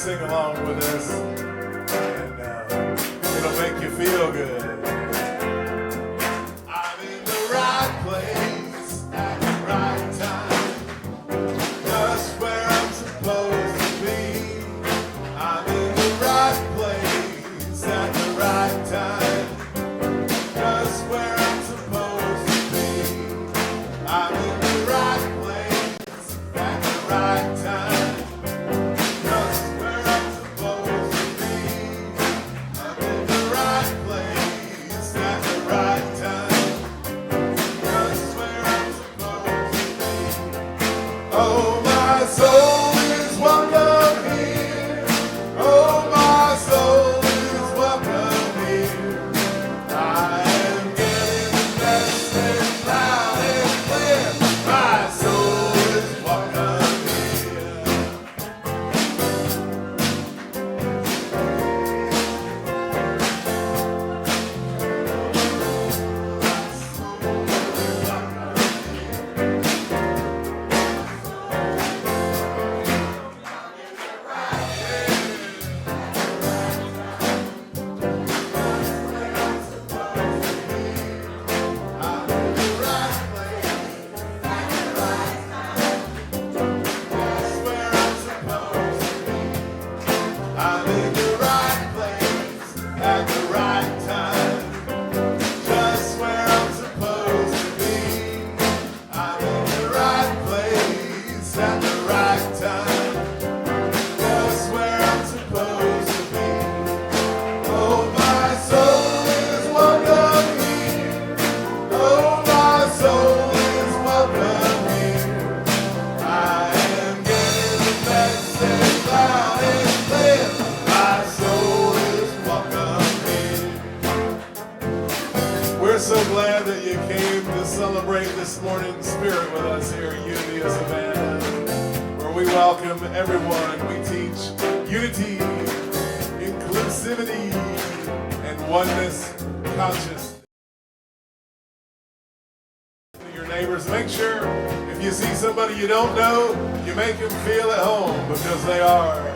sing along with us, and it'll make you feel good. I'm in the right place at the right time, just where I'm supposed to be. I'm in the right place at the right time, just where I'm supposed to be. I'm in the right place at the right time. So glad that you came to celebrate this morning in spirit with us here at Unity of Savannah, where we welcome everyone. We teach unity, inclusivity, and oneness consciousness. Your neighbors, make sure if you see somebody you don't know, you make them feel at home, because they are.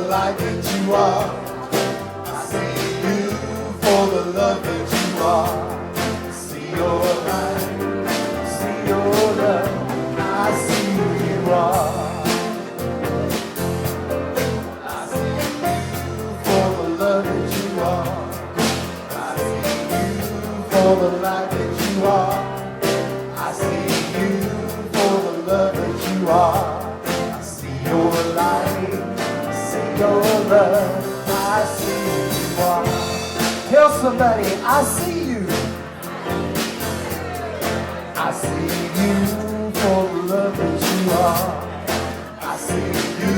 light that you are. I see you for the love that you are. I see your light, I see your love. I see who you are. I see you for the love that you are. I see you for the light that you are. I see you for the love that you are. I see your light, I see your love. I see who you are. Tell somebody, I see you. I see you for the love that you are. I see you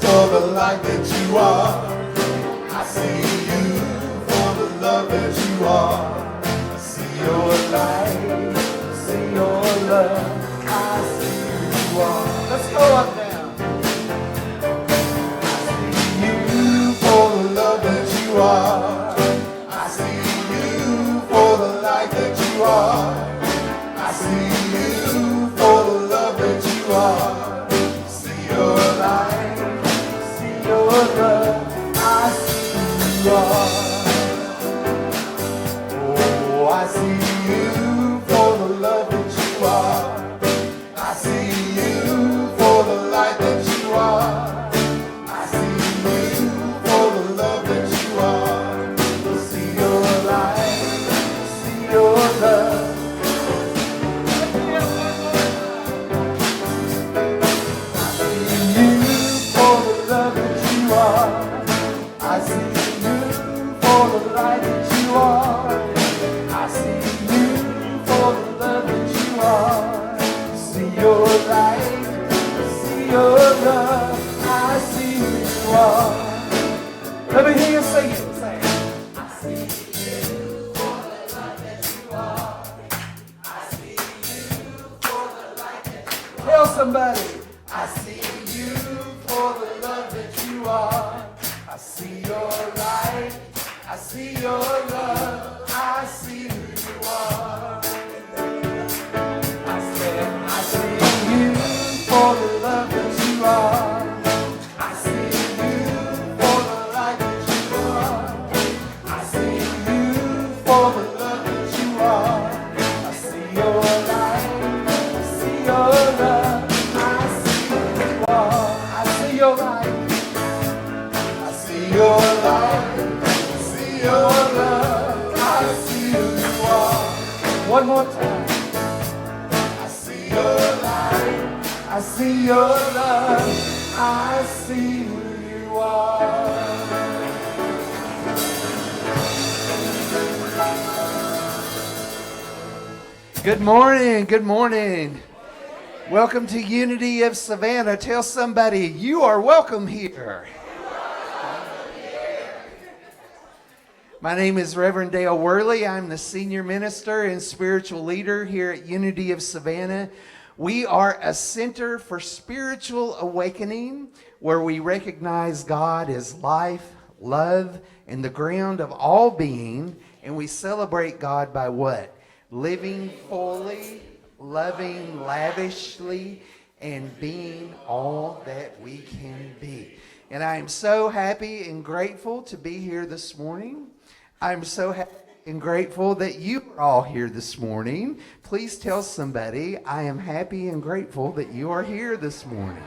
for the light that you are. I see you for the love that you are. I see your light, I see your love. I see who you are. Let's go up now. I see you for the love that you are. I see you for the light that you are. I see you for the love that you are. See your light, see your love. I see who you are. Oh, I see you for the love that you are. I see you for the light that you are. I see you for the love that you are. See your light, see your love. I see you for the light that you are. I see you for the love that you are. See your light, see your love. I see who you are. Let me hear you sing it. I see you for the love that you are. I see you for the light that you are. Tell somebody, I see you for the love that you are. I see your light, I see your love, I see who you are. I said, I see you for the love that you are. I see you for the light that you are. I see you for the love that you are. I see your light, I see your love, I see who you are. I see your light. Your light, see your love, I see who you are. One more time. I see your light, I see your love, I see who you are. Good morning, good morning. Welcome to Unity of Savannah. Tell somebody, you are welcome here. My name is Reverend Dale Worley. I'm the senior minister and spiritual leader here at Unity of Savannah. We are a center for spiritual awakening where we recognize God as life, love, and the ground of all being, and we celebrate God by what? Living fully, loving lavishly, and being all that we can be. And I am so happy and grateful to be here this morning. I'm so happy and grateful that you are all here this morning. Please tell somebody, I am happy and grateful that you are here this morning.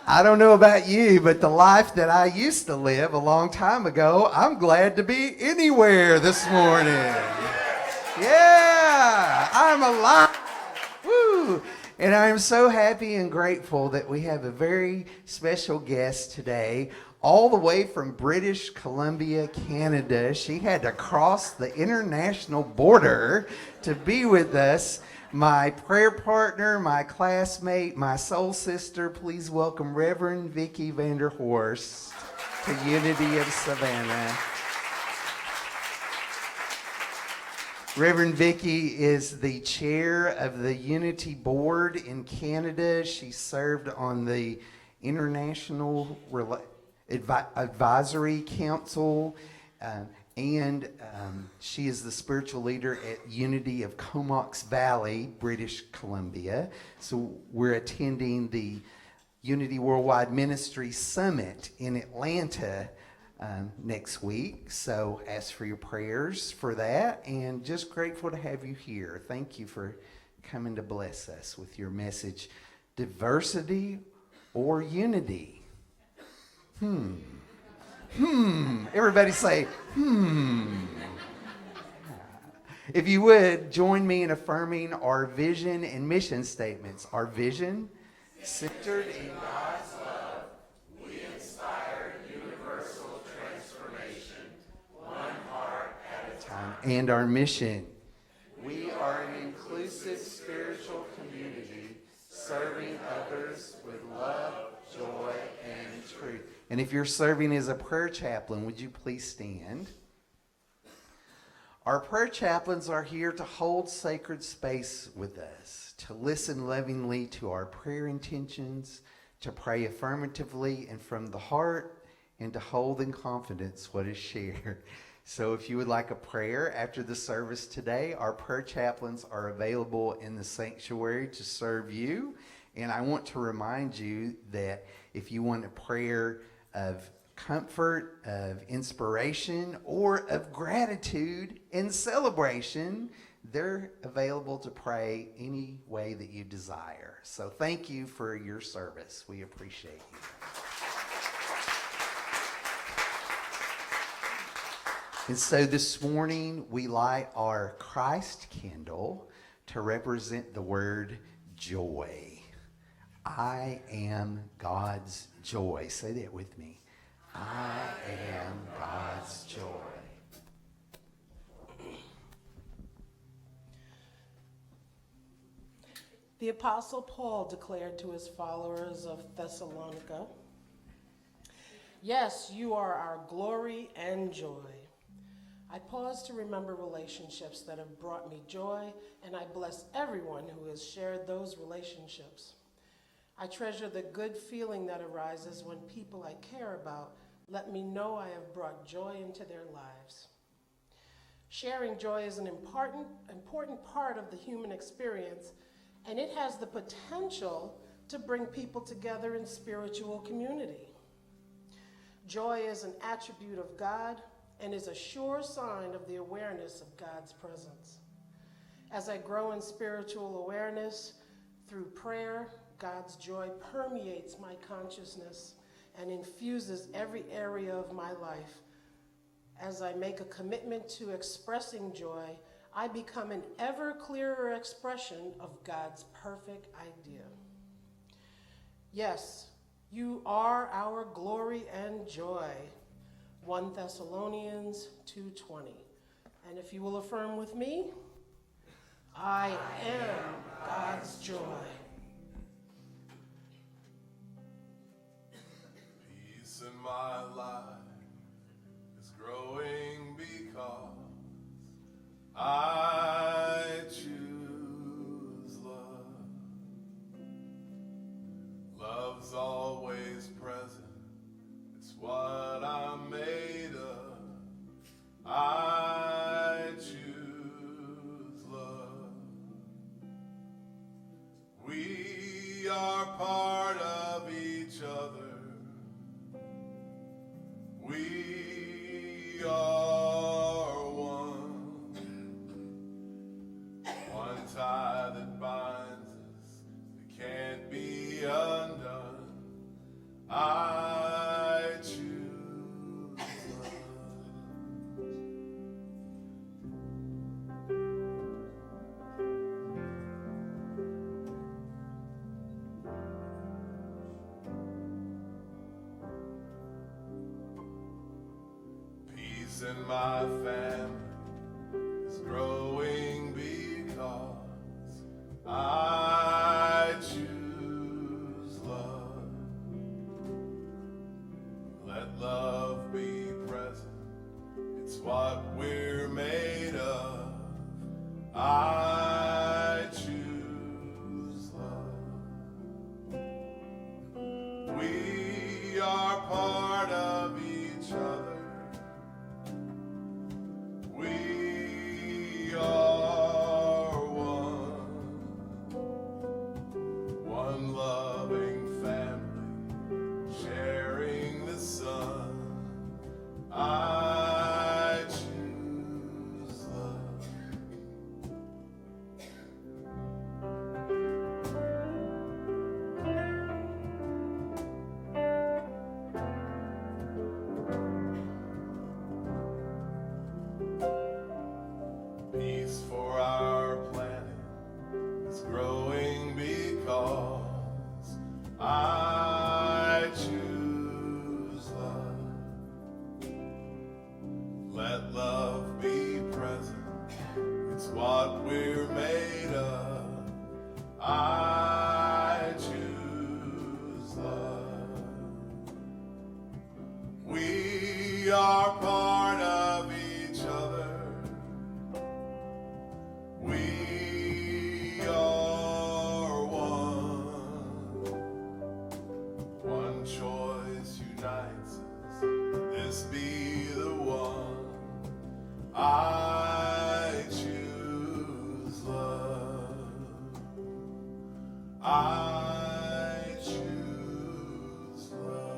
I don't know about you, but the life that I used to live a long time ago, I'm glad to be anywhere this morning. Yeah, I'm alive. Woo! And I'm so happy and grateful that we have a very special guest today, all the way from British Columbia, Canada. She had to cross the international border to be with us. My prayer partner, my classmate, my soul sister, please welcome Reverend Vicki Vanderhorst to Unity of Savannah. Reverend Vicki is the chair of the Unity Board in Canada. She served on the International Advisory Council And she is the spiritual leader at Unity of Comox Valley, British Columbia. So we're attending the Unity Worldwide Ministry Summit in Atlanta next week. So ask for your prayers for that, and just grateful to have you here. Thank you for coming to bless us with your message, diversity or unity. Everybody say, If you would, join me in affirming our vision and mission statements. Our vision, centered in God's love, we inspire universal transformation, one heart at a time. And our mission, we are an inclusive spiritual community, serving others with love, joy, and truth. And if you're serving as a prayer chaplain, would you please stand? Our prayer chaplains are here to hold sacred space with us, to listen lovingly to our prayer intentions, to pray affirmatively and from the heart, and to hold in confidence what is shared. So if you would like a prayer after the service today, our prayer chaplains are available in the sanctuary to serve you. And I want to remind you that if you want a prayer of comfort, of inspiration, or of gratitude and celebration, they're available to pray any way that you desire. So thank you for your service. We appreciate you. And so this morning we light our Christ candle to represent the word joy. I am God's joy. Say that with me. I am God's joy. The Apostle Paul declared to his followers of Thessalonica, "Yes, you are our glory and joy." I pause to remember relationships that have brought me joy, and I bless everyone who has shared those relationships. I treasure the good feeling that arises when people I care about let me know I have brought joy into their lives. Sharing joy is an important part of the human experience, and it has the potential to bring people together in spiritual community. Joy is an attribute of God and is a sure sign of the awareness of God's presence. As I grow in spiritual awareness through prayer, God's joy permeates my consciousness and infuses every area of my life. As I make a commitment to expressing joy, I become an ever clearer expression of God's perfect idea. Yes, you are our glory and joy. 1 Thessalonians 2:20. And if you will affirm with me, I am God's joy. Peace in my life is growing because I choose love. Love's always present. It's what I'm made of. I choose love. We are part of each other. We are one. One tie that binds us that can't be undone. I choose love. Peace in my family is growing because I choose love. Let love be present. It's what we're made of. I choose love. We are part of each other. are part of each other. We are one. One choice unites us. This be the one. I choose love. I choose love.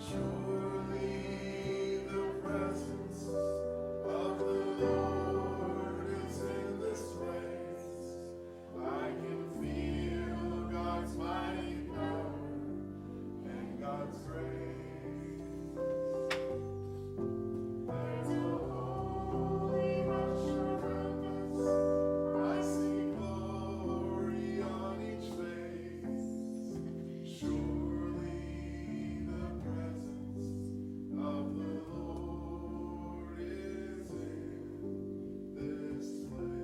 Surely the presence of the Lord is in this place. I can feel God's mighty power and God's grace. There's a holy rush around us. I see glory on each face. Surely the presence of the Lord is in this place.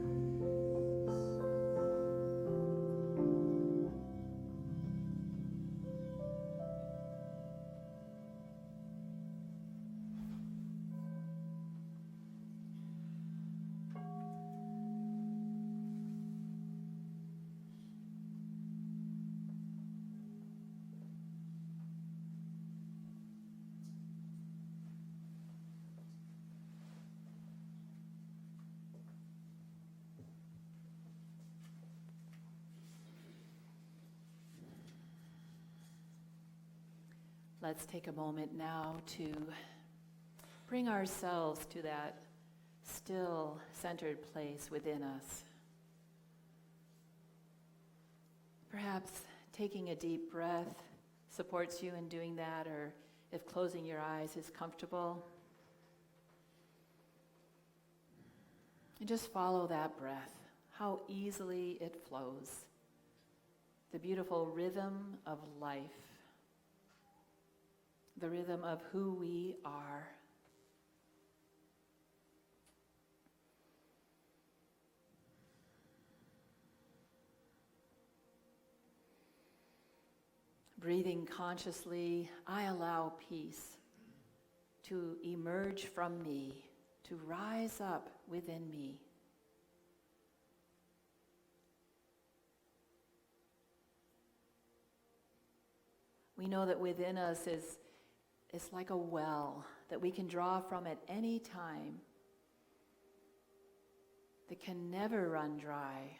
Let's take a moment now to bring ourselves to that still, centered place within us. Perhaps taking a deep breath supports you in doing that, or if closing your eyes is comfortable. And just follow that breath, how easily it flows. The beautiful rhythm of life. The rhythm of who we are. Breathing consciously, I allow peace to emerge from me, to rise up within me. We know that within us it's like a well that we can draw from at any time, that can never run dry.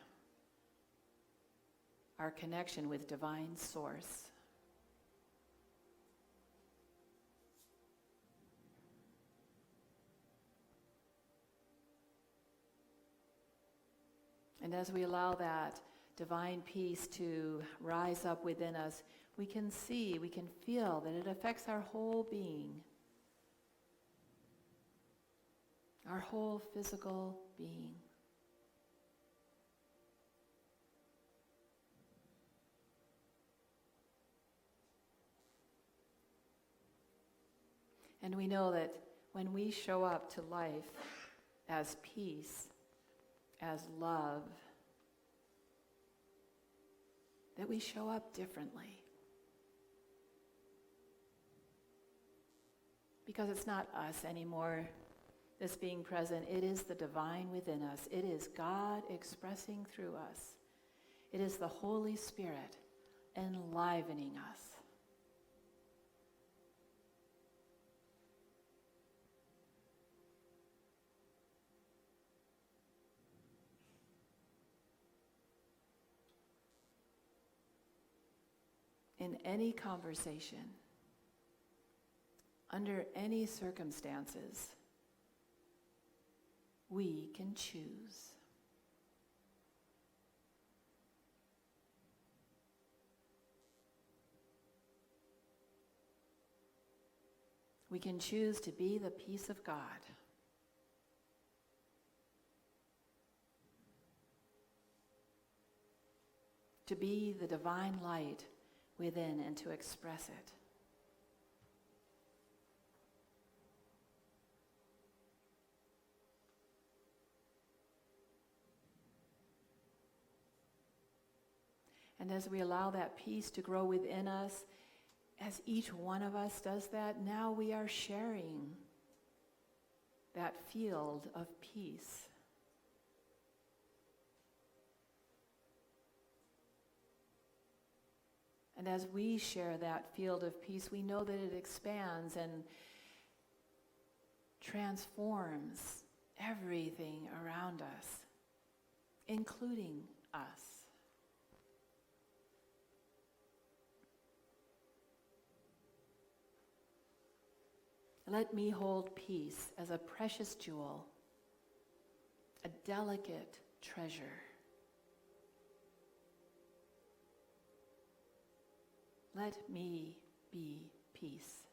Our connection with divine source. And as we allow that divine peace to rise up within us, we can see, we can feel that it affects our whole being, our whole physical being. And we know that when we show up to life as peace, as love, that we show up differently. Because it's not us anymore that's being present. It is the divine within us. It is God expressing through us. It is the Holy Spirit enlivening us. In any conversation, under any circumstances, we can choose. We can choose to be the peace of God. To be the divine light within and to express it. And as we allow that peace to grow within us, as each one of us does that, now we are sharing that field of peace. And as we share that field of peace, we know that it expands and transforms everything around us, including us. Let me hold peace as a precious jewel, a delicate treasure. Let me be peace.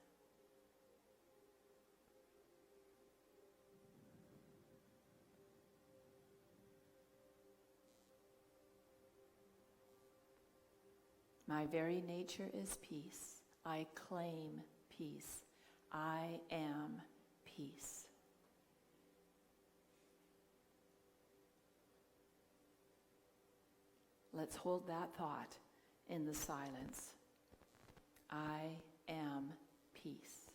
My very nature is peace. I claim peace. I am peace. Let's hold that thought in the silence. I am peace.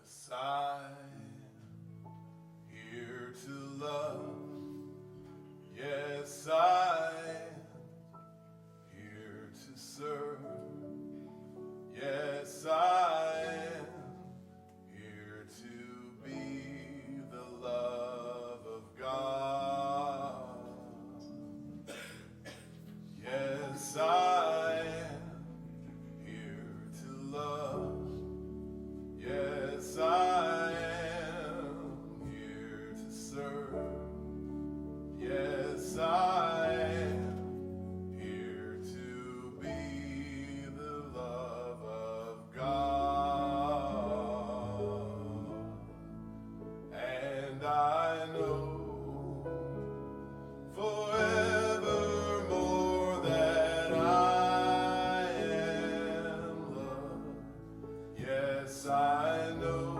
Yes, I'm here to love. Yes, I'm here to serve. Yes, I am here to be the love of God. Yes, I am here to love. Yes, I am here to serve. Yes, I am here to be the love of God. And I know forevermore that I am loved. Yes, I know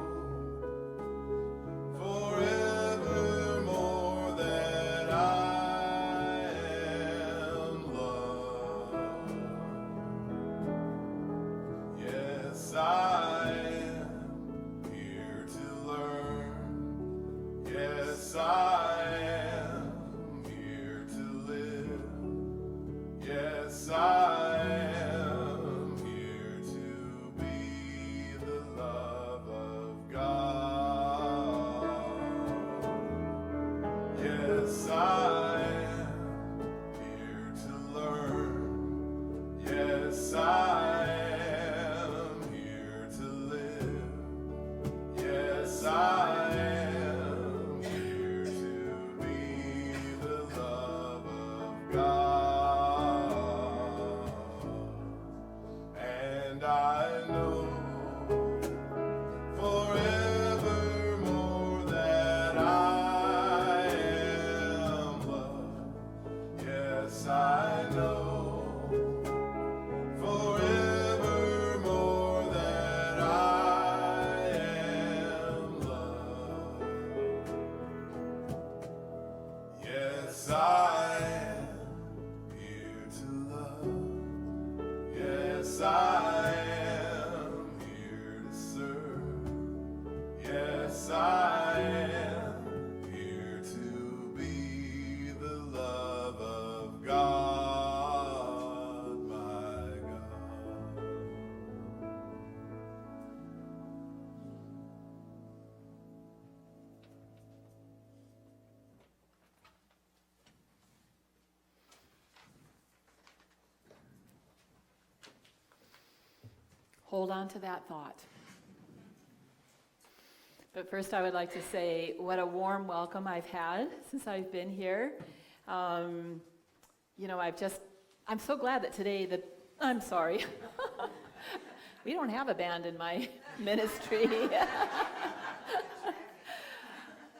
Hold on to that thought. But first I would like to say what a warm welcome I've had since I've been here. I'm so glad that today I'm sorry. We don't have a band in my ministry.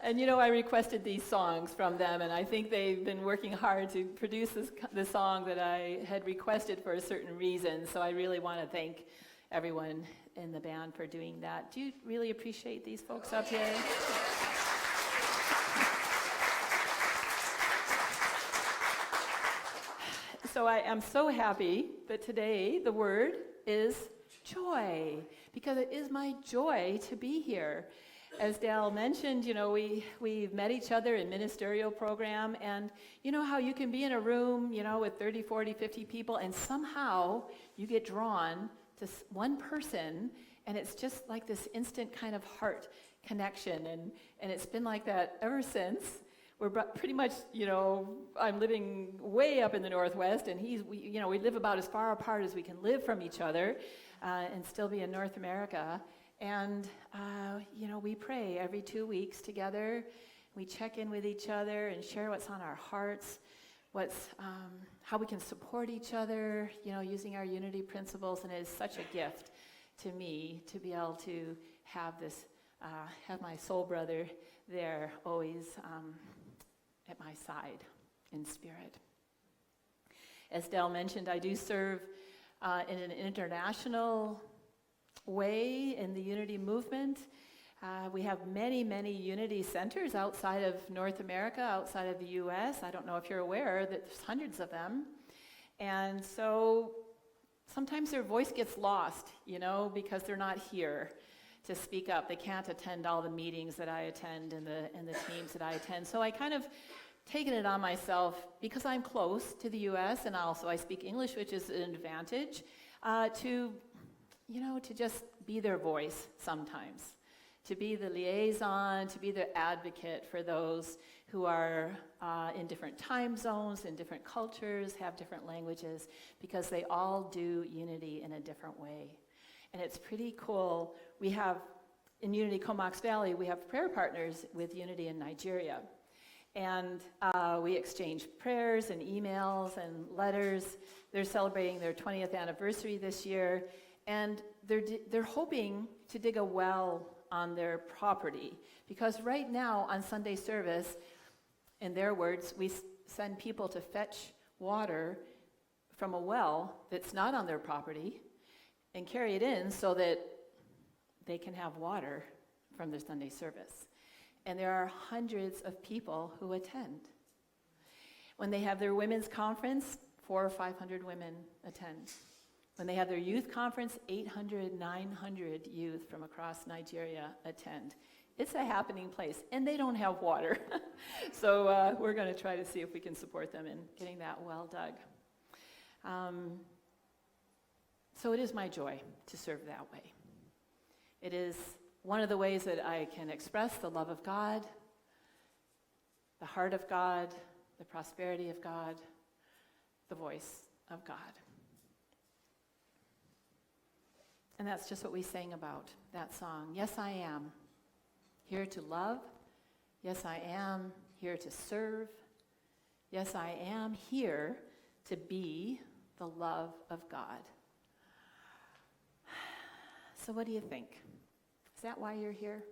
And I requested these songs from them, and I think they've been working hard to produce the song that I had requested for a certain reason. So I really want to thank everyone in the band for doing that. Do you really appreciate these folks up here? So I am so happy that today the word is joy, because it is my joy to be here. As Dal mentioned, we've met each other in ministerial program, and you know how you can be in a room, with 30, 40, 50 people, and somehow you get drawn to one person, and it's just like this instant kind of heart connection, and it's been like that ever since. We're pretty much, I'm living way up in the Northwest, and we live about as far apart as we can live from each other, and still be in North America. And, we pray every 2 weeks together. We check in with each other and share what's on our hearts, how we can support each other, using our unity principles. And it is such a gift to me to be able to have have my soul brother there always at my side in spirit. As Del mentioned, I do serve in an international way in the unity movement. We have many, many unity centers outside of North America, outside of the U.S. I don't know if you're aware that there's hundreds of them. And so sometimes their voice gets lost, because they're not here to speak up. They can't attend all the meetings that I attend and the teams that I attend. So I kind of taken it on myself, because I'm close to the U.S. and also I speak English, which is an advantage, to just be their voice sometimes, to be the liaison, to be the advocate for those who are in different time zones, in different cultures, have different languages, because they all do unity in a different way. And it's pretty cool. We have, in Unity Comox Valley, we have prayer partners with Unity in Nigeria. And we exchange prayers and emails and letters. They're celebrating their 20th anniversary this year. And they're hoping to dig a well on their property, because right now on Sunday service, in their words, we send people to fetch water from a well that's not on their property and carry it in so that they can have water from their Sunday service. And there are hundreds of people who attend. When they have their women's conference, 400 or 500 women attend. When they have their youth conference, 800, 900 youth from across Nigeria attend. It's a happening place, and they don't have water. So we're going to try to see if we can support them in getting that well dug. So it is my joy to serve that way. It is one of the ways that I can express the love of God, the heart of God, the prosperity of God, the voice of God. And that's just what we sang about, that song. Yes, I am here to love. Yes, I am here to serve. Yes, I am here to be the love of God. So what do you think? Is that why you're here?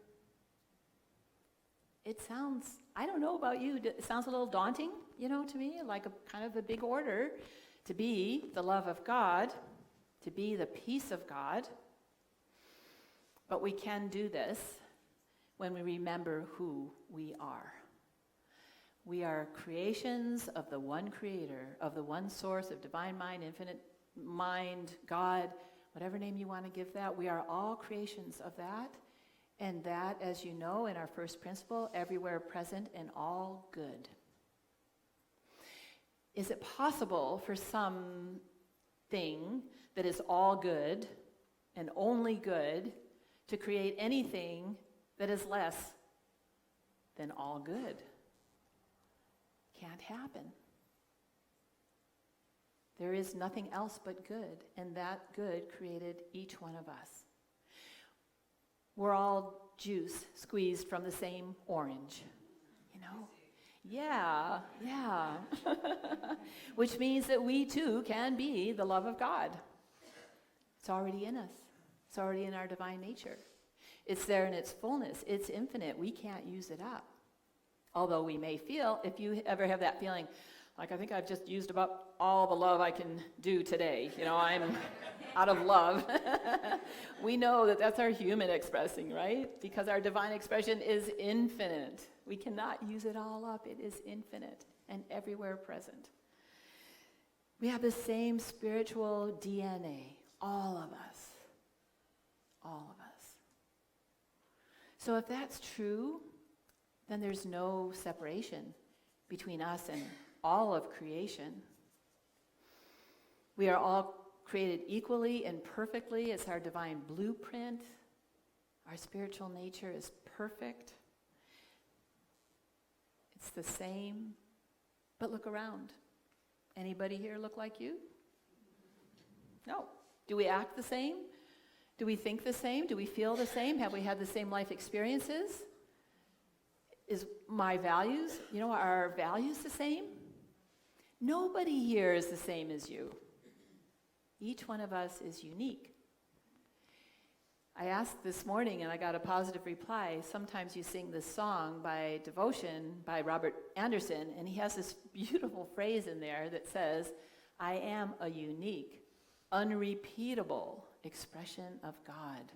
It sounds, I don't know about you, it sounds a little daunting, to me, like a kind of a big order to be the love of God, to be the peace of God. But we can do this when we remember who we are. We are creations of the one creator, of the one source of divine mind, infinite mind, God, whatever name you want to give that. We are all creations of that. And that, as you know, in our first principle, everywhere present and all good. Is it possible for something that is all good and only good to create anything that is less than all good? Can't happen. There is nothing else but good, and that good created each one of us. We're all juice squeezed from the same orange, you know? Yeah. Which means that we too can be the love of God. It's already in us. It's already in our divine nature. It's there in its fullness. It's infinite. We can't use it up. Although we may feel, if you ever have that feeling, like I think I've just used up all the love I can do today. You know, I'm out of love. We know that that's our human expressing, right? Because our divine expression is infinite. We cannot use it all up. It is infinite and everywhere present. We have the same spiritual DNA, all of us. All of us. So if that's true, then there's no separation between us and all of creation. We are all created equally and perfectly. It's our divine blueprint. Our spiritual nature is perfect. It's the same. But look around. Anybody here look like you? No. Do we act the same? Do we think the same? Do we feel the same? Have we had the same life experiences? Is my values, are our values the same? Nobody here is the same as you. Each one of us is unique. I asked this morning and I got a positive reply. Sometimes you sing this song by devotion by Robert Anderson, and he has this beautiful phrase in there that says, I am a unique, unrepeatable expression of God.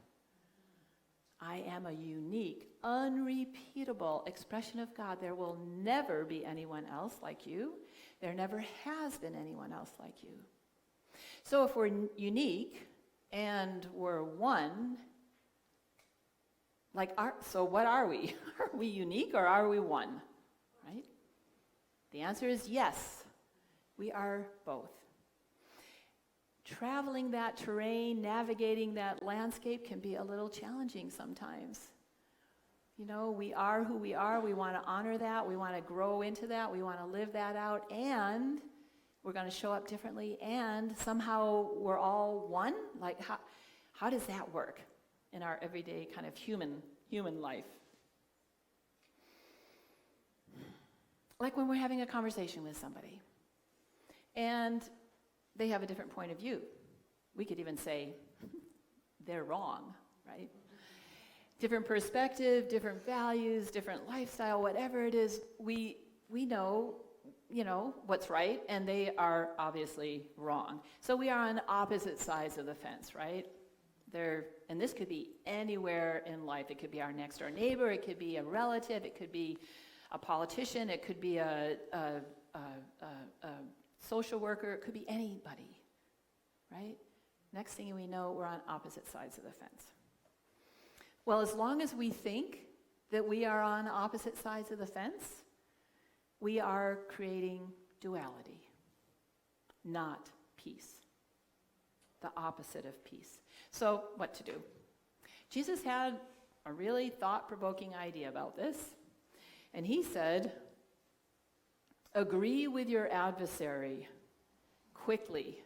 I am a unique, unrepeatable expression of God. There will never be anyone else like you. There never has been anyone else like you. So if we're unique and we're one, so what are we? Are we unique or are we one? Right? The answer is yes. We are both. Traveling that terrain, navigating that landscape can be a little challenging sometimes. We are who we are. We want to honor that. We want to grow into that. We want to live that out. And we're going to show up differently. And somehow we're all one. Like, how does that work in our everyday kind of human life? Like when we're having a conversation with somebody. And they have a different point of view. We could even say, they're wrong, right? Different perspective, different values, different lifestyle, whatever it is, we know, what's right, and they are obviously wrong. So we are on opposite sides of the fence, right? And this could be anywhere in life. It could be our next door neighbor, it could be a relative, it could be a politician, it could be a social worker, it could be anybody, right? Next thing we know, we're on opposite sides of the fence. Well, as long as we think that we are on opposite sides of the fence, we are creating duality, not peace. The opposite of peace. So, what to do? Jesus had a really thought-provoking idea about this, and he said, agree with your adversary quickly.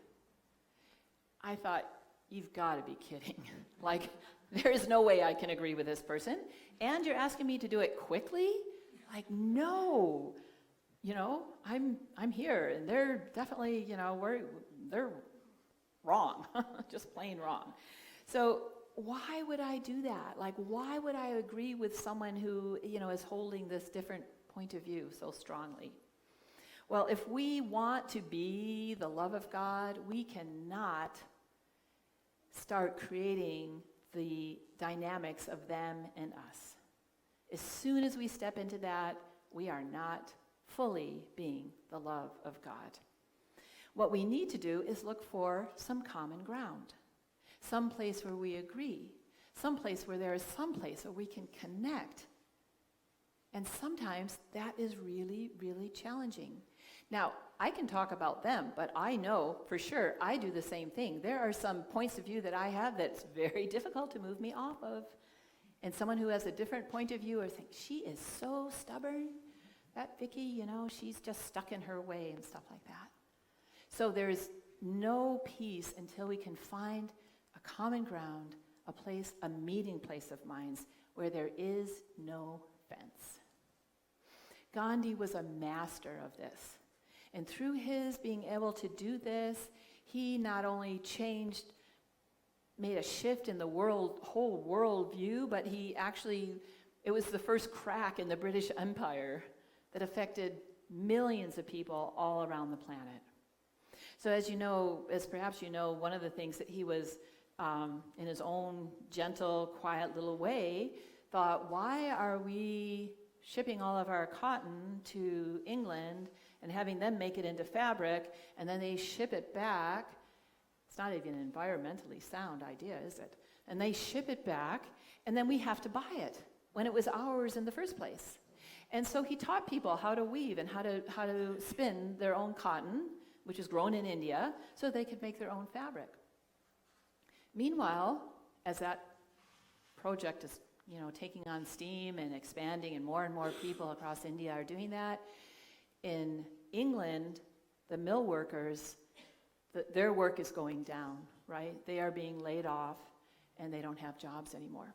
I thought, you've got to be kidding. Like, there is no way I can agree with this person. And you're asking me to do it quickly? Like, no. I'm here, and they're definitely, they're wrong. Just plain wrong. So why would I do that? Like, why would I agree with someone who, is holding this different point of view so strongly? Well, if we want to be the love of God, we cannot start creating the dynamics of them and us. As soon as we step into that, we are not fully being the love of God. What we need to do is look for some common ground, some place where we agree, some place where there is some place where we can connect. And sometimes that is really, really challenging. Now, I can talk about them, but I know for sure I do the same thing. There are some points of view that I have that's very difficult to move me off of. And someone who has a different point of view or think, she is so stubborn. That Vicki, she's just stuck in her way and stuff like that. So there's no peace until we can find a common ground, a place, a meeting place of minds where there is no fence. Gandhi was a master of this. And through his being able to do this, he not only made a shift in the whole world view, but it was the first crack in the British Empire that affected millions of people all around the planet. So as perhaps you know, one of the things that he was, in his own gentle, quiet little way, thought, why are we shipping all of our cotton to England and having them make it into fabric, and then they ship it back? It's not even an environmentally sound idea, is it? And they ship it back, and then we have to buy it when it was ours in the first place. And so he taught people how to weave and how to spin their own cotton, which is grown in India, so they could make their own fabric. Meanwhile, as that project is taking on steam and expanding, and more people across India are doing that, in England, the mill workers, their work is going down, right? They are being laid off, and they don't have jobs anymore.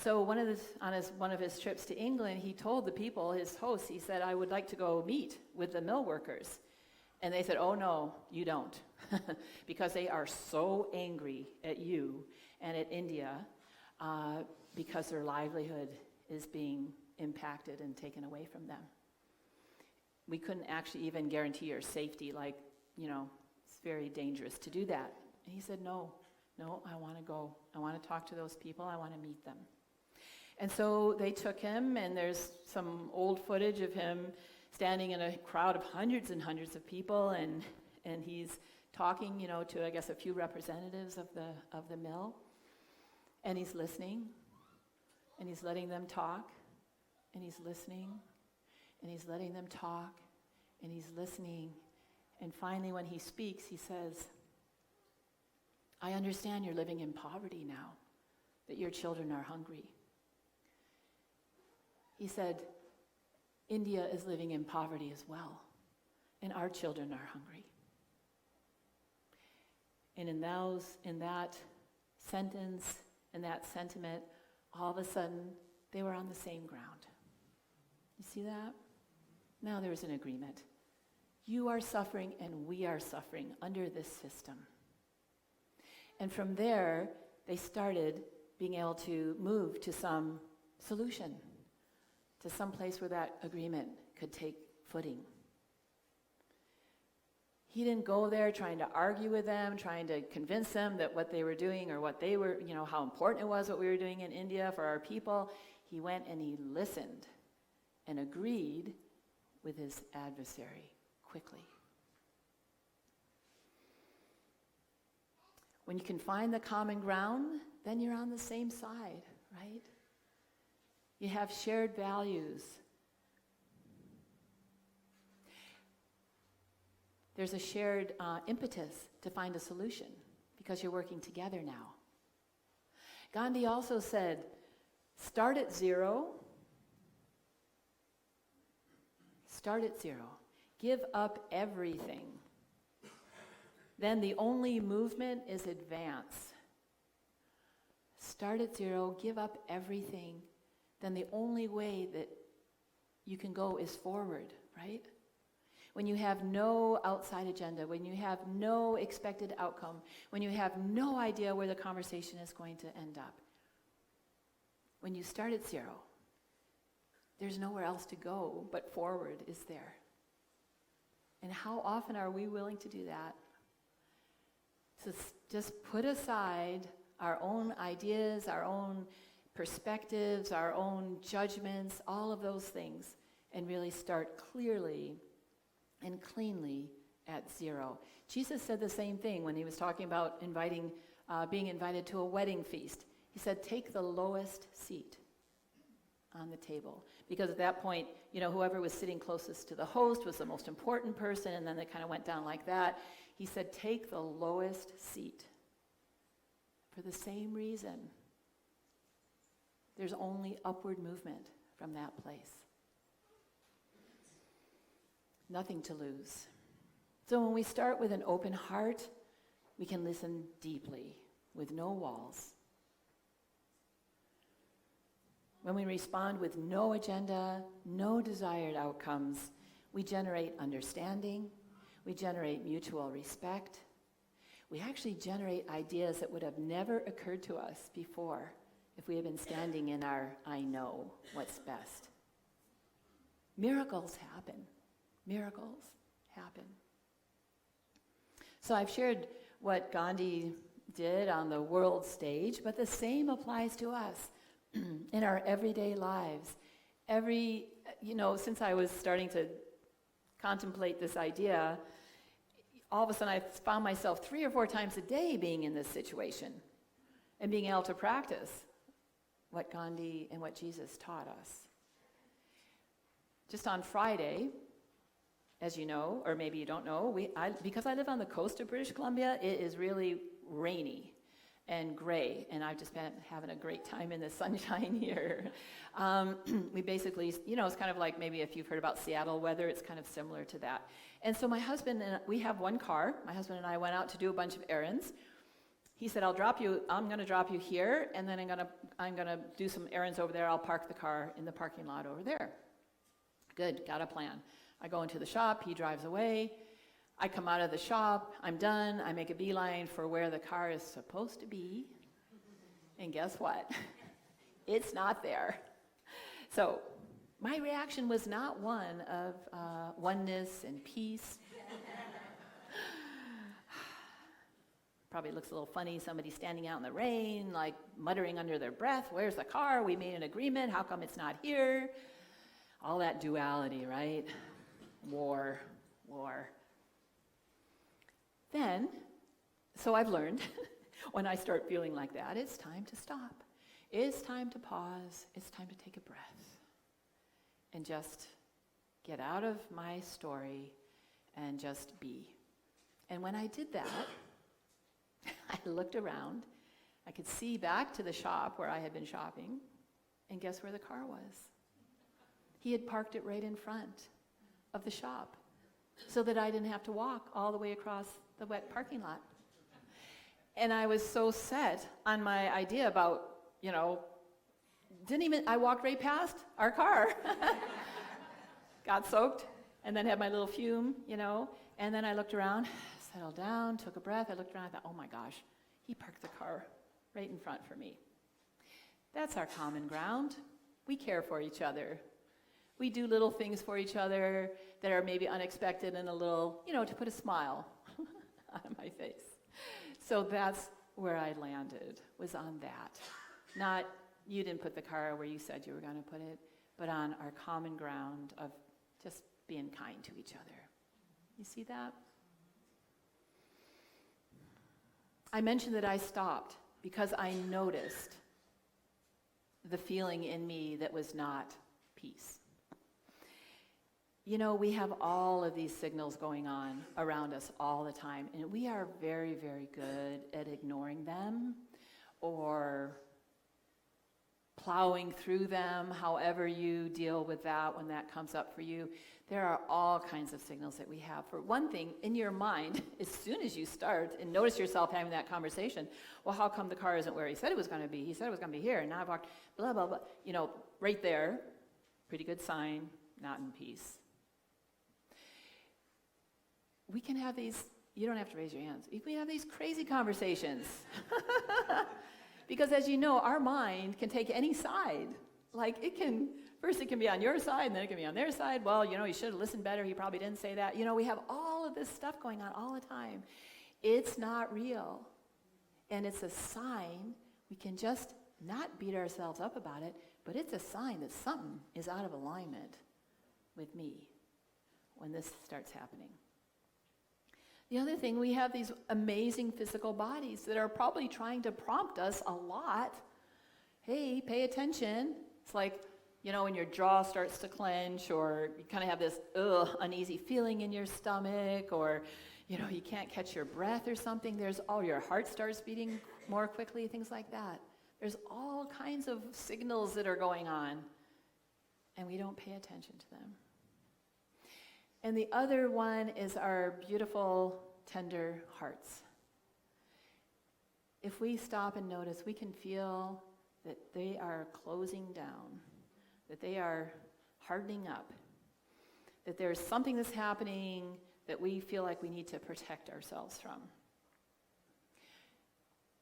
So on one of his trips to England, he told the people, his hosts, he said, I would like to go meet with the mill workers. And they said, oh no, you don't. Because they are so angry at you and at India because their livelihood is being impacted and taken away from them. We couldn't actually even guarantee your safety, it's very dangerous to do that. And he said, no, I want to go. I want to talk to those people. I want to meet them. And so they took him, and there's some old footage of him standing in a crowd of hundreds and hundreds of people, and he's talking, to I guess a few representatives of the mill, and he's listening, and he's letting them talk, and he's listening, and he's letting them talk, and he's listening, and finally when he speaks, he says, I understand you're living in poverty now, that your children are hungry. He said, India is living in poverty as well, and our children are hungry. And in that sentence, in that sentiment, all of a sudden, they were on the same ground. You see that? Now there's an agreement. You are suffering, and we are suffering under this system. And from there, they started being able to move to some solution, to some place where that agreement could take footing. He didn't go there trying to argue with them, trying to convince them that what they were doing or what they were, how important it was what we were doing in India for our people. He went and he listened and agreed with his adversary quickly. When you can find the common ground, then you're on the same side, right? You have shared values. There's a shared impetus to find a solution because you're working together now. Gandhi also said, start at zero. Start at zero. Give up everything. Then the only movement is advance. Start at zero, give up everything. Then the only way that you can go is forward, right? When you have no outside agenda, when you have no expected outcome, when you have no idea where the conversation is going to end up. When you start at zero, there's nowhere else to go but forward is there. And how often are we willing to do that? So just put aside our own ideas, our own perspectives, our own judgments, all of those things, and really start clearly and cleanly at zero. Jesus said the same thing when he was talking about being invited to a wedding feast. He said, take the lowest seat on the table. Because at that point, whoever was sitting closest to the host was the most important person, and then they kind of went down like that. He said, take the lowest seat. For the same reason, there's only upward movement from that place. Nothing to lose. So when we start with an open heart, we can listen deeply with no walls. When we respond with no agenda, no desired outcomes, we generate understanding, we generate mutual respect, we actually generate ideas that would have never occurred to us before if we had been standing in our I know what's best. Miracles happen. Miracles happen. So I've shared what Gandhi did on the world stage, but the same applies to us in our everyday lives. Since I was starting to contemplate this idea, all of a sudden I found myself 3 or 4 times a day being in this situation and being able to practice what Gandhi and what Jesus taught us. Just on Friday, as you know, or maybe you don't know, because I live on the coast of British Columbia, it is really rainy and gray, and I've just been having a great time in the sunshine here. We basically, it's kind of like maybe if you've heard about Seattle weather, it's kind of similar to that. And so my husband and we have one car. My husband and I went out to do a bunch of errands. He said, I'm going to drop you here, and then I'm going to do some errands over there. I'll park the car in the parking lot over there. Good, got a plan. I go into the shop, he drives away. I come out of the shop, I'm done, I make a beeline for where the car is supposed to be. And guess what? It's not there. So my reaction was not one of oneness and peace. Probably looks a little funny, somebody standing out in the rain, like muttering under their breath, where's the car? We made an agreement, how come it's not here? All that duality, right? War. Then, so I've learned, when I start feeling like that, it's time to stop. It's time to pause. It's time to take a breath and just get out of my story and just be. And when I did that, I looked around. I could see back to the shop where I had been shopping, and guess where the car was? He had parked it right in front of the shop so that I didn't have to walk all the way across the wet parking lot. And I was so set on my idea about, I walked right past our car. Got soaked, and then had my little fume, and then I looked around, settled down, took a breath. I looked around, I thought, oh my gosh, he parked the car right in front for me. That's our common ground. We care for each other. We do little things for each other that are maybe unexpected and a little, to put a smile on my face. So that's where I landed, was on that. Not, you didn't put the car where you said you were going to put it, but on our common ground of just being kind to each other. You see that? I mentioned that I stopped because I noticed the feeling in me that was not peace. We have all of these signals going on around us all the time, and we are very, very good at ignoring them or plowing through them, however you deal with that when that comes up for you. There are all kinds of signals that we have. For one thing, in your mind, as soon as you start and notice yourself having that conversation, well, how come the car isn't where he said it was going to be? He said it was going to be here, and now I've walked, blah, blah, blah. Right there, pretty good sign, not in peace. We can have these, you don't have to raise your hands, we can have these crazy conversations. Because as you know, our mind can take any side. Like first it can be on your side, and then it can be on their side. Well, he should have listened better, he probably didn't say that. We have all of this stuff going on all the time. It's not real. And it's a sign. We can just not beat ourselves up about it, but it's a sign that something is out of alignment with me when this starts happening. The other thing, we have these amazing physical bodies that are probably trying to prompt us a lot. Hey, pay attention. It's like, when your jaw starts to clench, or you kind of have this uneasy feeling in your stomach, or, you can't catch your breath or something. Your heart starts beating more quickly, things like that. There's all kinds of signals that are going on, and we don't pay attention to them. And the other one is our beautiful, tender hearts. If we stop and notice, we can feel that they are closing down, that they are hardening up, that there's something that's happening that we feel like we need to protect ourselves from.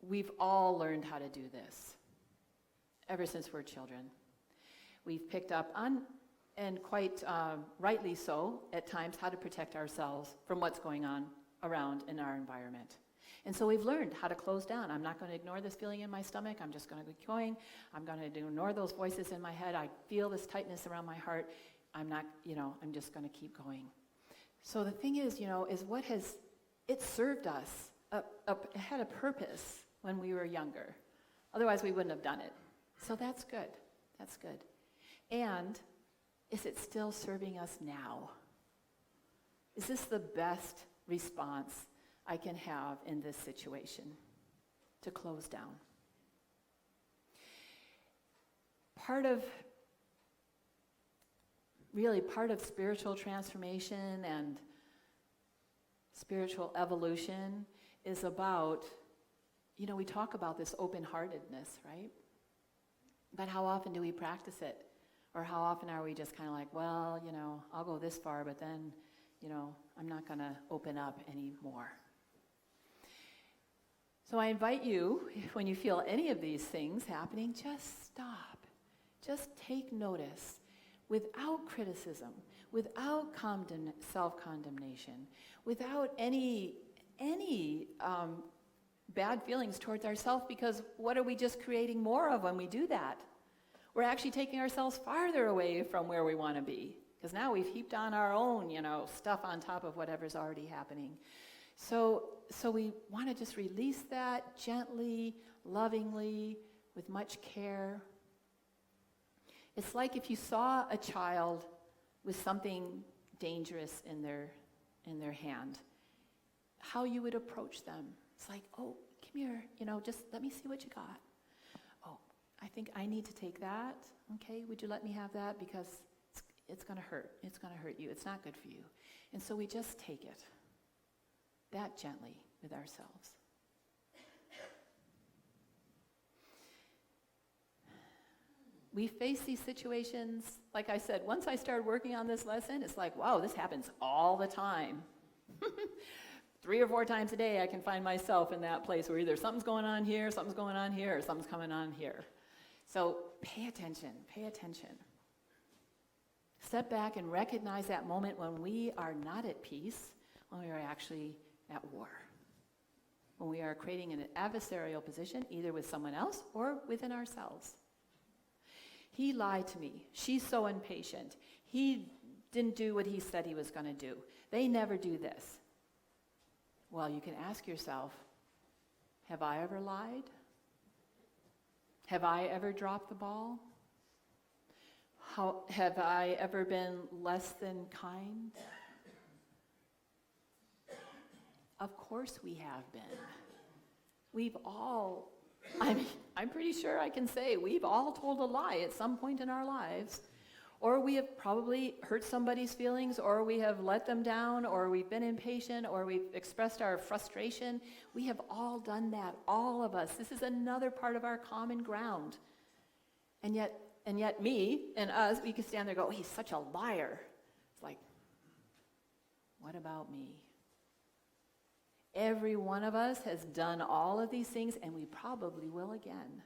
We've all learned how to do this ever since we're children. We've picked up on, and quite rightly so at times, how to protect ourselves from what's going on around in our environment. And so we've learned how to close down. I'm not going to ignore this feeling in my stomach. I'm just going to keep going. I'm going to ignore those voices in my head. I feel this tightness around my heart. I'm just going to keep going. So the thing is, is what has, it served us, it had a purpose when we were younger. Otherwise, we wouldn't have done it. So that's good. That's good. And is it still serving us now? Is this the best response I can have in this situation? To close down. Part of spiritual transformation and spiritual evolution is about, we talk about this open-heartedness, right? But how often do we practice it? Or how often are we just kind of like, well, I'll go this far, but then, I'm not going to open up anymore. So I invite you, when you feel any of these things happening, just stop. Just take notice without criticism, without self-condemnation, without any bad feelings towards ourselves, because what are we just creating more of when we do that? We're actually taking ourselves farther away from where we want to be, because now we've heaped on our own, stuff on top of whatever's already happening. So we want to just release that gently, lovingly, with much care. It's like if you saw a child with something dangerous in their hand, how you would approach them. It's like, oh, come here, just let me see what you got. Oh, I think I need to take that. Okay, would you let me have that? Because it's going to hurt. It's going to hurt you. It's not good for you. And so we just take it that gently with ourselves. We face these situations, like I said, once I started working on this lesson, it's like, wow, this happens all the time. 3 or 4 times a day I can find myself in that place where either something's going on here, or something's coming on here. So pay attention. Step back and recognize that moment when we are not at peace, when we are actually at war. When we are creating an adversarial position, either with someone else or within ourselves. He lied to me. She's so impatient. He didn't do what he said he was going to do. They never do this. Well, you can ask yourself, have I ever lied? Have I ever dropped the ball? Have I ever been less than kind? Of course we have been. We've all, I'm pretty sure I can say we've all told a lie at some point in our lives. Or we have probably hurt somebody's feelings, or we have let them down, or we've been impatient, or we've expressed our frustration. We have all done that, all of us. This is another part of our common ground. And yet me and us, we could stand there and go, oh, he's such a liar. It's like, what about me? Every one of us has done all of these things, and we probably will again.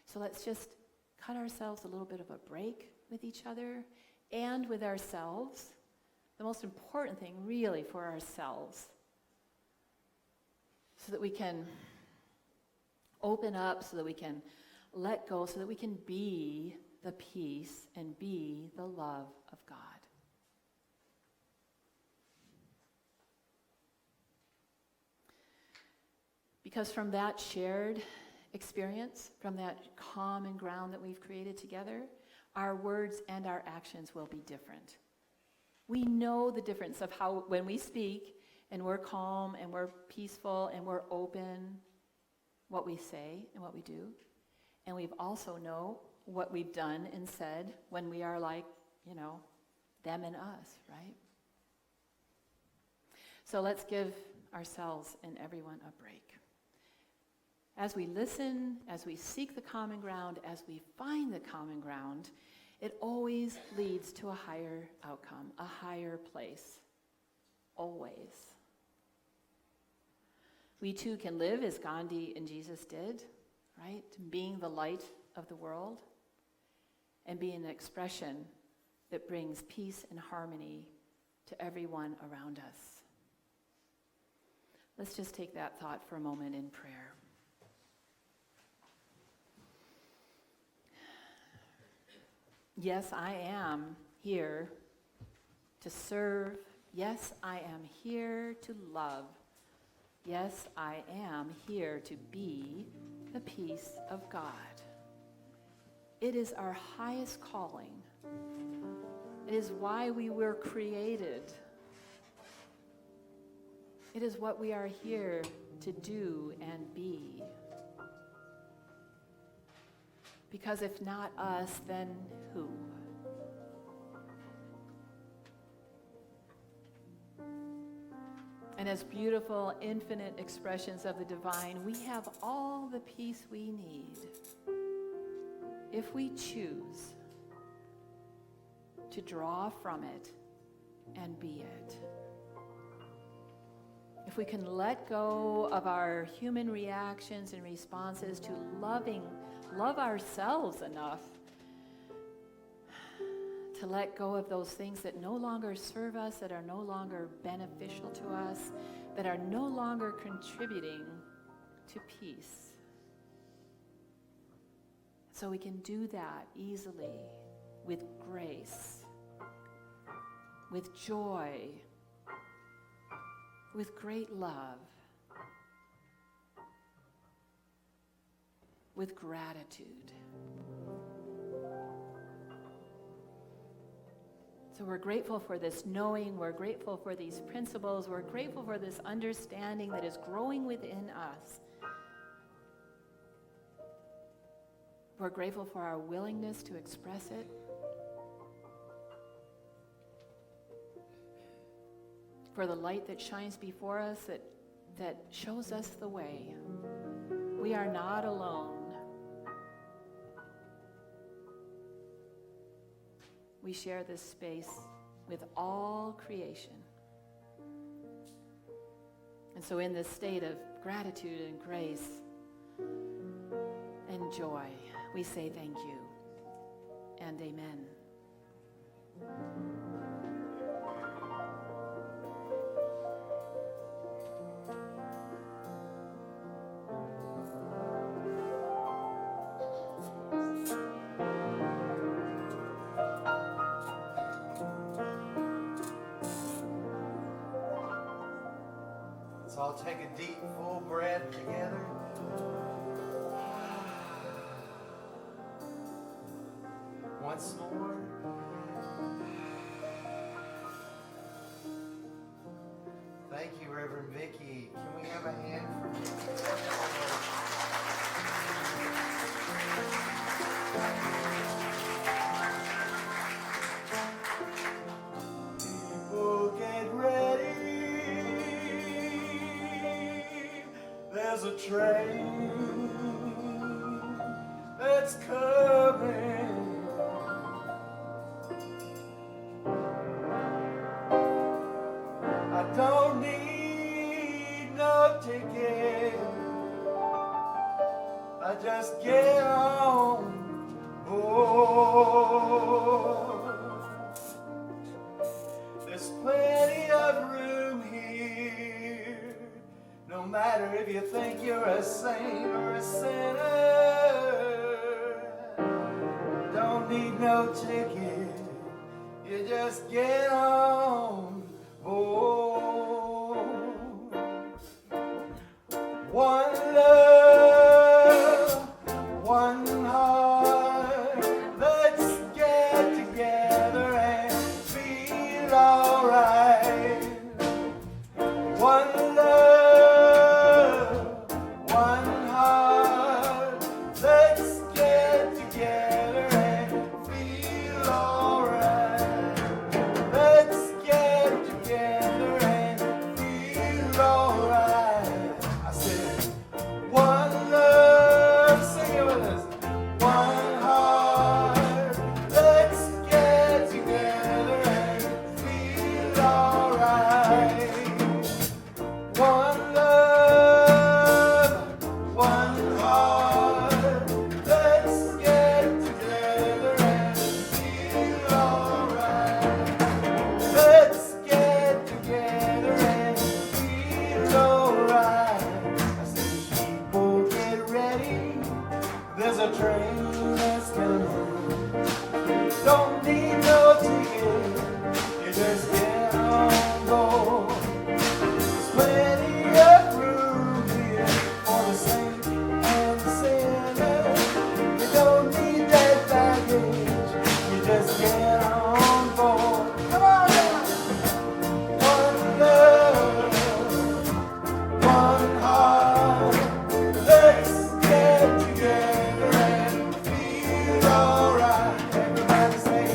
So let's just cut ourselves a little bit of a break with each other and with ourselves. The most important thing really for ourselves, so that we can open up, so that we can let go, so that we can be the peace and be the love of God. Because from that shared experience, from that common ground that we've created together, our words and our actions will be different. We know the difference of how, when we speak and we're calm and we're peaceful and we're open, what we say and what we do. And we've also know what we've done and said when we are like, them and us, right? So let's give ourselves and everyone a break. As we listen, as we seek the common ground, as we find the common ground, it always leads to a higher outcome, a higher place. Always. We too can live as Gandhi and Jesus did, right? Being the light of the world and being an expression that brings peace and harmony to everyone around us. Let's just take that thought for a moment in prayer. Yes, I am here to serve. Yes, I am here to love. Yes, I am here to be the peace of God. It is our highest calling. It is why we were created. It is what we are here to do and be. Because if not us, then who? And as beautiful, infinite expressions of the divine, we have all the peace we need if we choose to draw from it and be it. If we can let go of our human reactions and responses to love ourselves enough to let go of those things that no longer serve us, that are no longer beneficial to us, that are no longer contributing to peace. So we can do that easily, with grace, with joy, with great love, with gratitude. So we're grateful for this knowing, we're grateful for these principles, we're grateful for this understanding that is growing within us. We're grateful for our willingness to express it. For the light that shines before us that shows us the way. We are not alone. We share this space with all creation. And so in this state of gratitude and grace and joy, we say thank you and amen. Let's all take a deep, full breath together. Once more. Thank you, Reverend Vicki. Can we have a hand for People get ready. There's a train that's coming. I don't need no ticket. I just get on board. There's plenty of room here. No matter if you think you're a saint or a sinner. Don't need no ticket. You just get on board. One love, one heart. Let's get together and feel alright. One love, one heart. Let's get together and feel alright. There's a train that's coming. Don't need no ticket. You just get on board. There's plenty of room here for the saint and the sinner. You don't need that baggage. You just get on board. Come on now. One love, one heart. Let's get together and feel alright. Everybody say,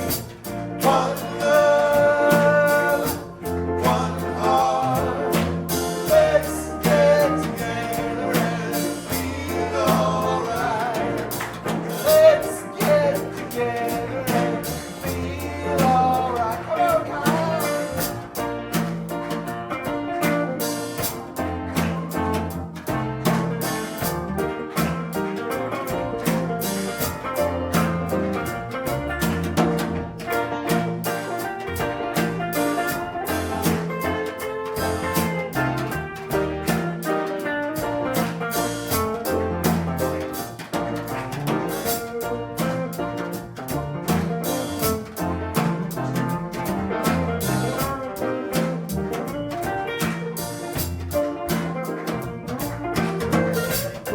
one love, one heart. Let's get together and feel alright. Let's get together and feel alright. Come on, guys.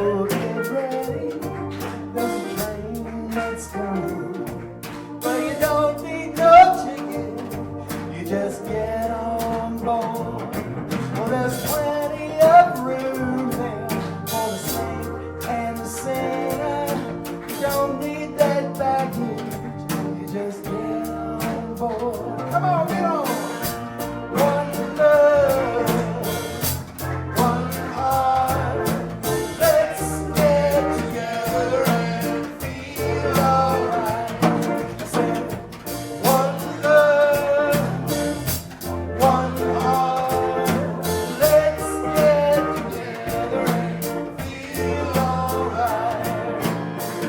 Oh, get ready. There's a train that's coming. But you don't need no ticket. You just get on board. Well, there's plenty of room there for the saint and the sinner. You don't need that baggage. You just get on board. Come on, get on. One love, one heart. Let's get together and feel alright. I said, one love, one heart. Let's get together and feel alright.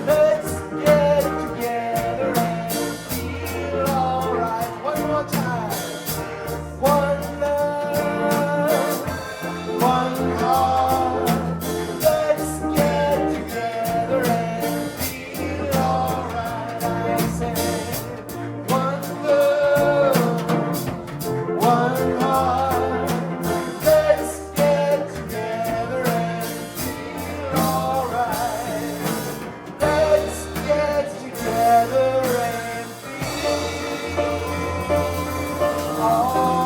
Let's get together and feel alright. One more time. One love, one heart. Let's get together and feel alright. I said, one love, one heart. Let's get together and feel alright. Let's get together and feel alright.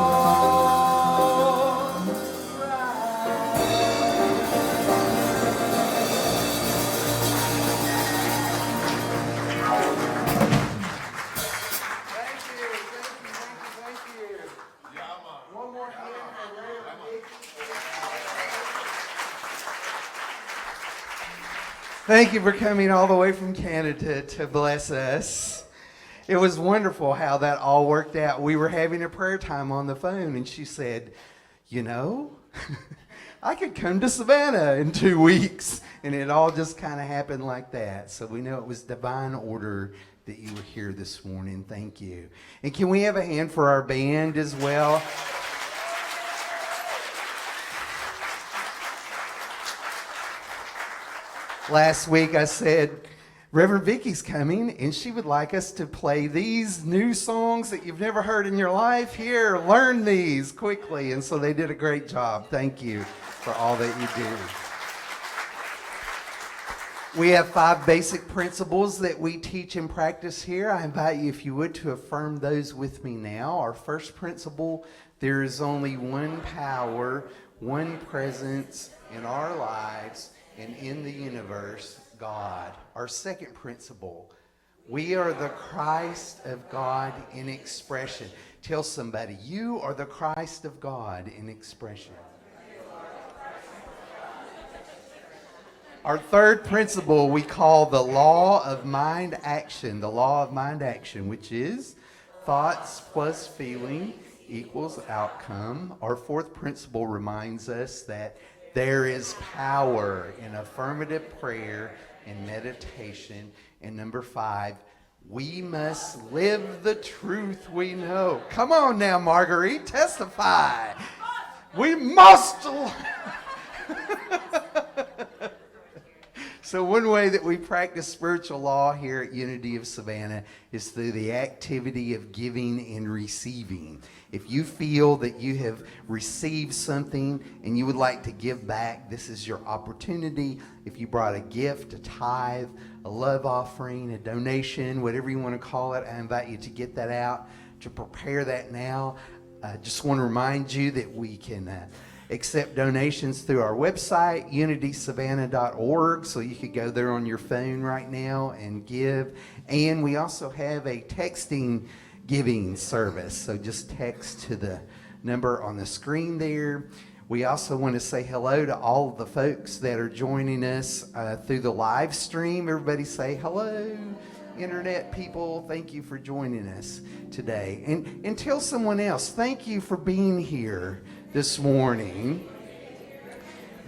Thank you. One more hand for Reverend Vicki. Thank you for coming all the way from Canada to bless us. It was wonderful how that all worked out. We were having a prayer time on the phone, and she said, you know, I could come to Savannah in 2 weeks. And it all just kind of happened like that. So we know it was divine order that you were here this morning. Thank you. And can we have a hand for our band as well? Last week I said, Reverend Vicki's coming, and she would like us to play these new songs that you've never heard in your life. Here, learn these quickly. And so they did a great job. Thank you for all that you do. We have 5 basic principles that we teach and practice here. I invite you, if you would, to affirm those with me now. Our first principle, there is only one power, one presence in our lives and in the universe, God. Our second principle, we are the Christ of God in expression. Tell somebody, you are the Christ of God in expression. Our third principle we call the law of mind action. The law of mind action, which is thoughts plus feeling equals outcome. Our fourth principle reminds us that there is power in affirmative prayer and meditation. And number 5, we must live the truth we know. Come on now, Marguerite, testify. So one way that we practice spiritual law here at Unity of Savannah is through the activity of giving and receiving. If you feel that you have received something and you would like to give back, this is your opportunity. If you brought a gift, a tithe, a love offering, a donation, whatever you want to call it, I invite you to get that out, to prepare that now. I just want to remind you that we can accept donations through our website, unitysavannah.org, so you could go there on your phone right now and give. And we also have a texting giving service, so just text to the number on the screen there. We also want to say hello to all of the folks that are joining us through the live stream. Everybody say hello, internet people. Thank you for joining us today. And tell someone else, thank you for being here this morning,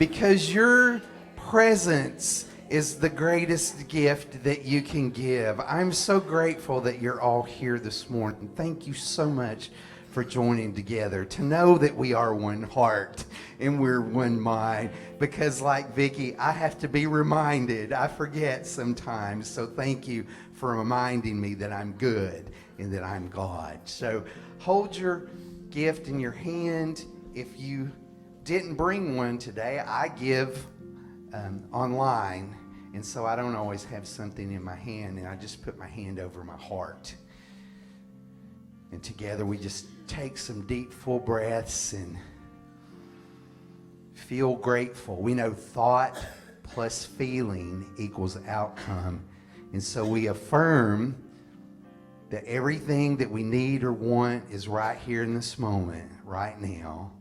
because your presence is the greatest gift that you can give. I'm so grateful that you're all here this morning. Thank you so much for joining together, to know that we are one heart and we're one mind, because like Vicki, I have to be reminded. I forget sometimes, so thank you for reminding me that I'm good and that I'm God. So hold your gift in your hand. If you didn't bring one today, I give online, and so I don't always have something in my hand, and I just put my hand over my heart. And together we just take some deep, full breaths and feel grateful. We know thought plus feeling equals outcome. And so we affirm that everything that we need or want is right here in this moment, right now.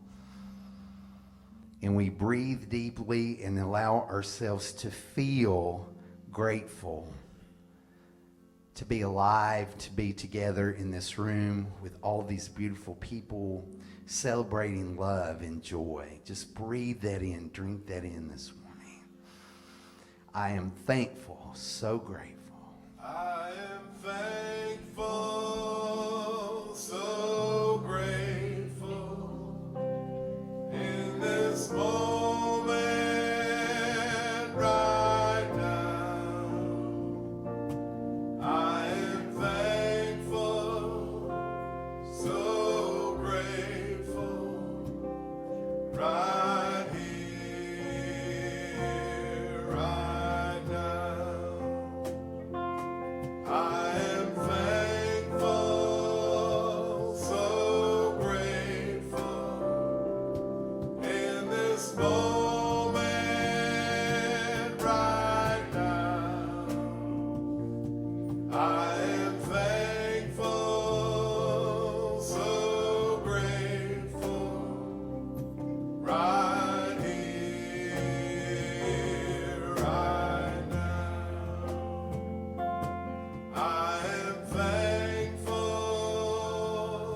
And we breathe deeply and allow ourselves to feel grateful, to be alive, to be together in this room with all these beautiful people celebrating love and joy. Just breathe that in, drink that in this morning. I am thankful, so grateful. I am thankful, so grateful in this moment right now. I am thankful, so grateful right here, right now. I am thankful, so grateful in this moment right now. I am thankful, so grateful right here, right now. I am thankful,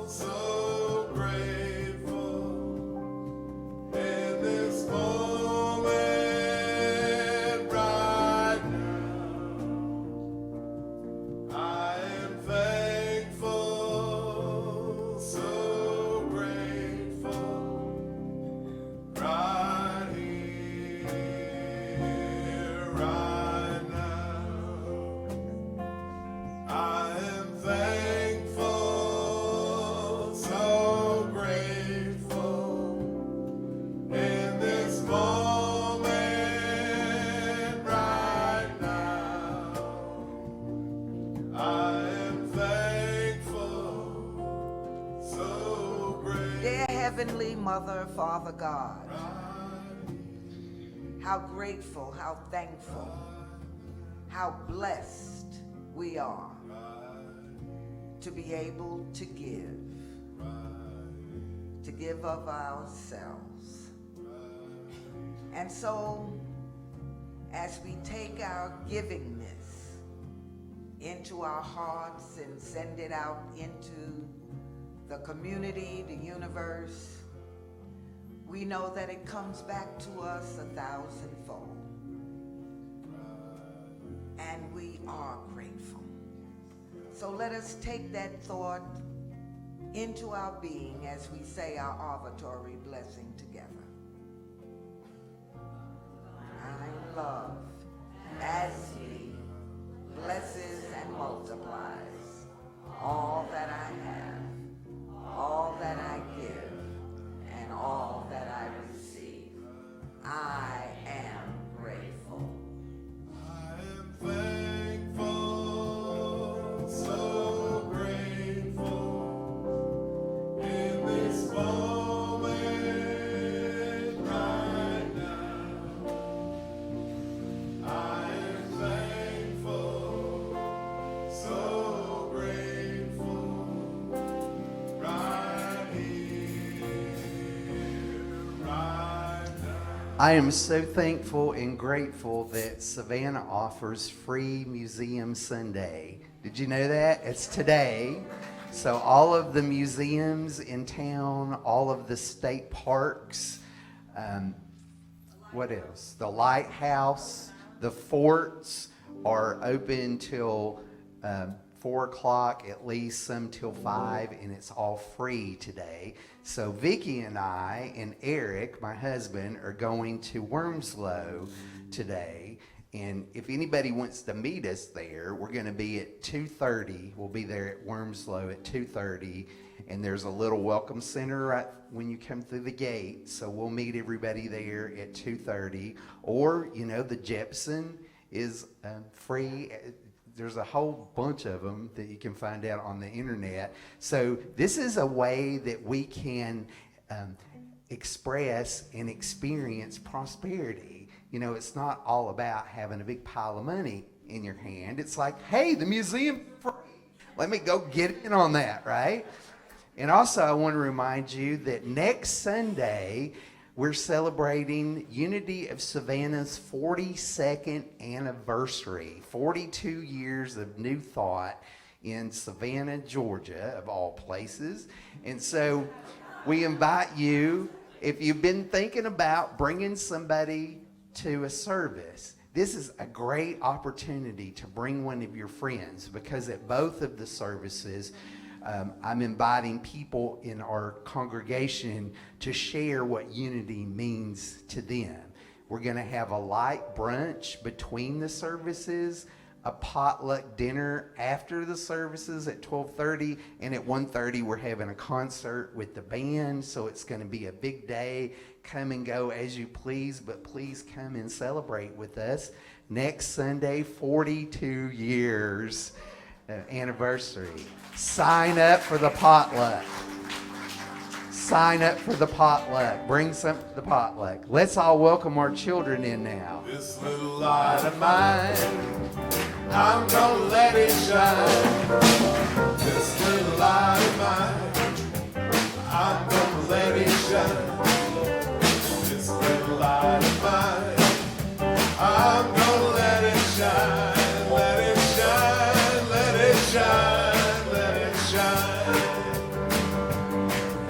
so grateful in this moment right now. I am thankful, so grateful right here, right now. I am thankful, so grateful in this moment right now. I am thankful, so grateful. Dear Heavenly Mother, Father God, how grateful, how thankful, how blessed we are to be able to give of ourselves. And so, as we take our givingness into our hearts and send it out into the community, the universe, we know that it comes back to us 1,000-fold. And we are grateful. So let us take that thought into our being as we say our offertory blessing together. I'm loved as He blesses and multiplies all that I have, all that I give, and all that I receive. I am grateful. I am thankful, so grateful in this moment right now. I am thankful, so grateful right here, right now. I am so thankful and grateful that Savannah offers free Museum Sunday. Did you know that? It's today. So all of the museums in town, all of the state parks, what else? The lighthouse, the forts are open till 4 o'clock, at least some till 5, and it's all free today. So Vicki and I and Eric, my husband, are going to Wormslow today. And if anybody wants to meet us there, we're going to be at 2:30. We'll be there at Wormslow at 2:30. And there's a little welcome center right when you come through the gate. So we'll meet everybody there at 2:30. Or, you know, the Jepson is free. There's a whole bunch of them that you can find out on the internet. So this is a way that we can express and experience prosperity. You know, it's not all about having a big pile of money in your hand. It's like, hey, the museum free. Let me go get in on that, right? And also I want to remind you that next Sunday, we're celebrating Unity of Savannah's 42nd anniversary. 42 years of New Thought in Savannah, Georgia, of all places. And so we invite you, if you've been thinking about bringing somebody to a service, this is a great opportunity to bring one of your friends, because at both of the services, I'm inviting people in our congregation to share what unity means to them. We're going to have a light brunch between the services, a potluck dinner after the services at 12:30, and at 1:30 we're having a concert with the band. So it's going to be a big day. Come and go as you please, but please come and celebrate with us. Next Sunday, 42 years anniversary. Sign up for the potluck. Sign up for the potluck. Bring some to the potluck. Let's all welcome our children in now. This little light of mine, I'm gonna let it shine. This little light of mine, I'm gonna let it shine. This little light of mine, I'm gonna let it shine. Let it shine, let it shine, let it shine.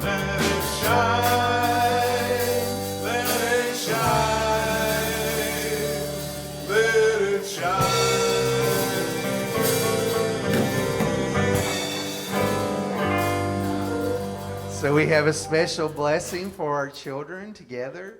Let it shine, let it shine, let it shine. So we have a special blessing for our children together.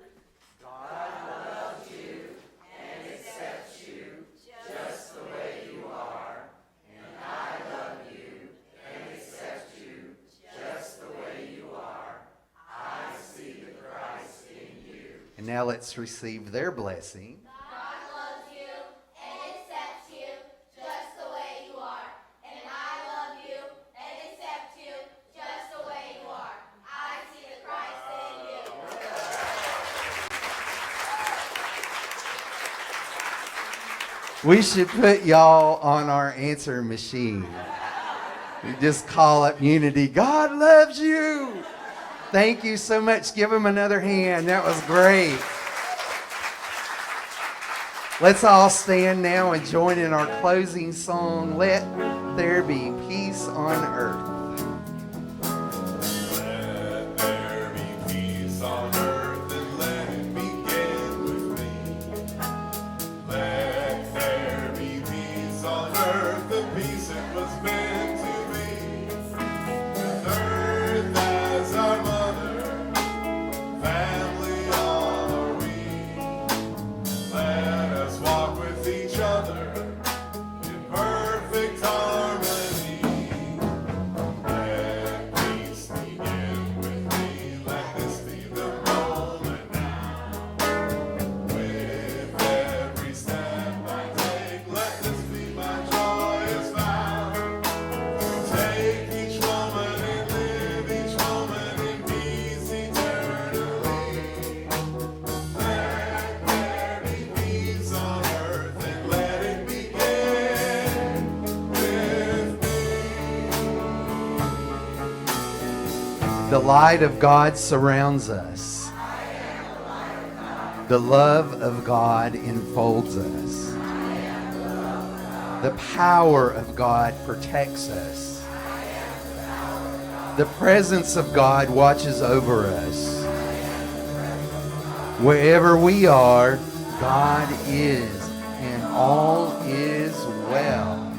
And now let's receive their blessing. God loves you and accepts you just the way you are. And I love you and accept you just the way you are. I see the Christ in you. We should put y'all on our answer machine. We just call up Unity. God loves you. Thank you so much. Give him another hand. That was great. Let's all stand now and join in our closing song, Let There Be Peace on Earth. Let there be peace on earth and let it begin with me. Let there be peace on earth, the peace it was meant to be. With earth as our mother, family all are we. Let us walk with each other. The light of God surrounds us. The love of God enfolds us. The power of God protects us. The presence of God watches over us. Wherever we are, God is, and all is well.